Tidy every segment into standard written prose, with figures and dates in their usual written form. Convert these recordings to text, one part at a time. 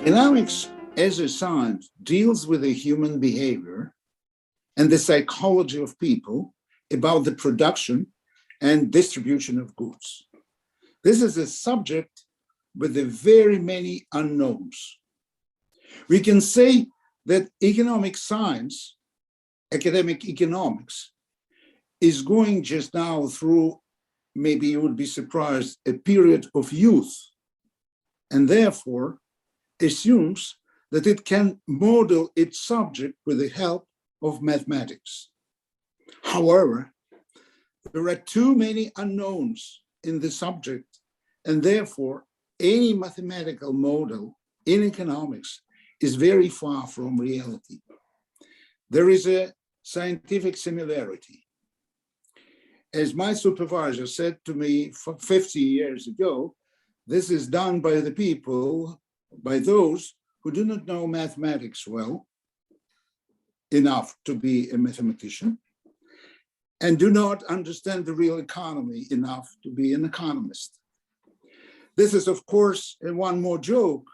Economics as a science deals with the human behavior and the psychology of people about the production and distribution of goods. This is a subject with the very many unknowns. We can say that economic science, academic economics, is going just now through, maybe you would be surprised, a period of youth, and therefore assumes that it can model its subject with the help of mathematics. However, there are too many unknowns in the subject, and therefore any mathematical model in economics is very far from reality. There is a scientific similarity. As my supervisor said to me 50 years ago, this is done by the people, by those who do not know mathematics well enough to be a mathematician and do not understand the real economy enough to be an economist. This is, of course, one more joke,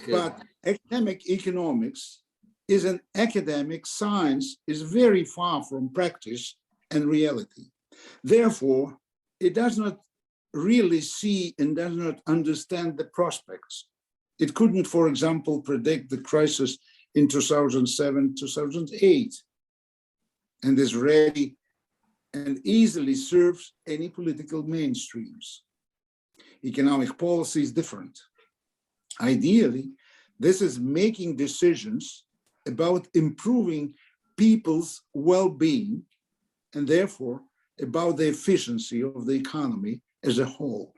but academic economics is an academic science, is very far from practice and reality. Therefore, it does not really see and does not understand the prospects. It couldn't, for example, predict the crisis in 2007, 2008, and is ready and easily serves any political mainstreams. Economic policy is different. Ideally, this is making decisions about improving people's well-being and therefore about the efficiency of the economy as a whole,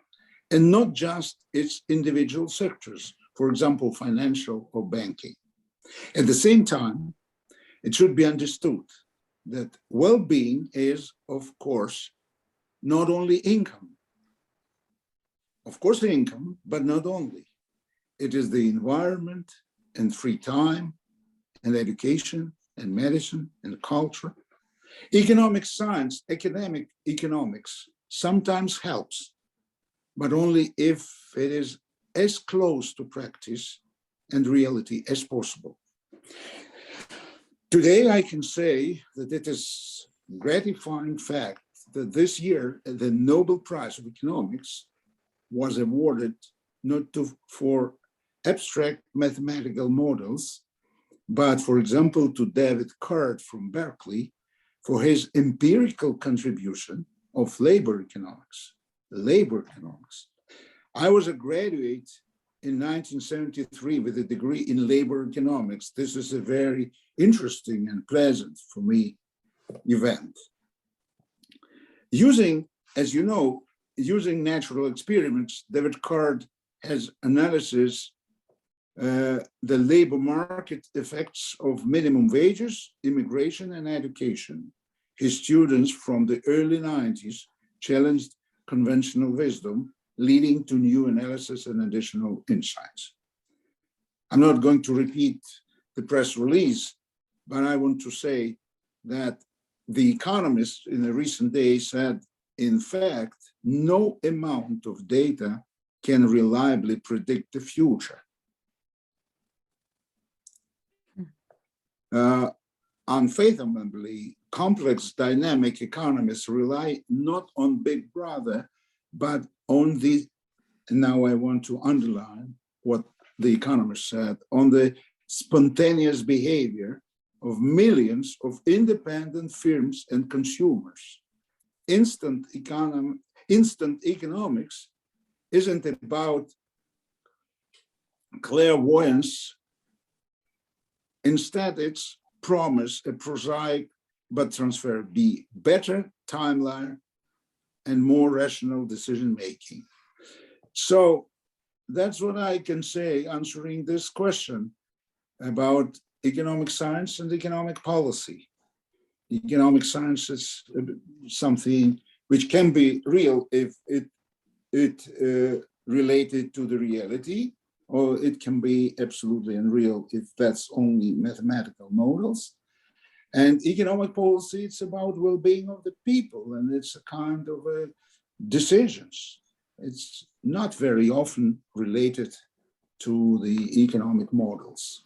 and not just its individual sectors, for example, financial or banking. At the same time, it should be understood that well-being is, of course, not only income. Of course, income, but not only. It is the environment and free time and education and medicine and culture. Economic science, academic economics sometimes helps, but only if it is as close to practice and reality as possible. Today, I can say that it is a gratifying fact that this year, the Nobel Prize of Economics was awarded not for abstract mathematical models, but, for example, to David Card from Berkeley for his empirical contribution of labor economics. I was a graduate in 1973 with a degree in labor economics. This is a very interesting and pleasant for me event. Using, as you know, using natural experiments, David Card has analysis the labor market effects of minimum wages, immigration, and education. His students from the early 90s challenged conventional wisdom, leading to new analysis and additional insights. I'm not going to repeat the press release, but I want to say that The Economist in the recent days said, in fact, no amount of data can reliably predict the future. Unfathomably complex dynamic economists rely not on Big Brother, but on the, now I want to underline what The Economist said, on the spontaneous behavior of millions of independent firms and consumers. Instant economics isn't about clairvoyance. Instead, it's promise a prosaic but transparent, be better timeline and more rational decision-making. So that's what I can say answering this question about economic science and economic policy. Economic science is something which can be real if it related to the reality, or it can be absolutely unreal if that's only mathematical models. And economic policy, it's about well-being of the people, and it's a kind of decisions. It's not very often related to the economic models.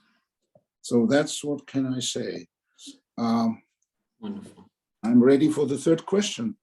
So that's what can I say. Wonderful. I'm ready for the third question.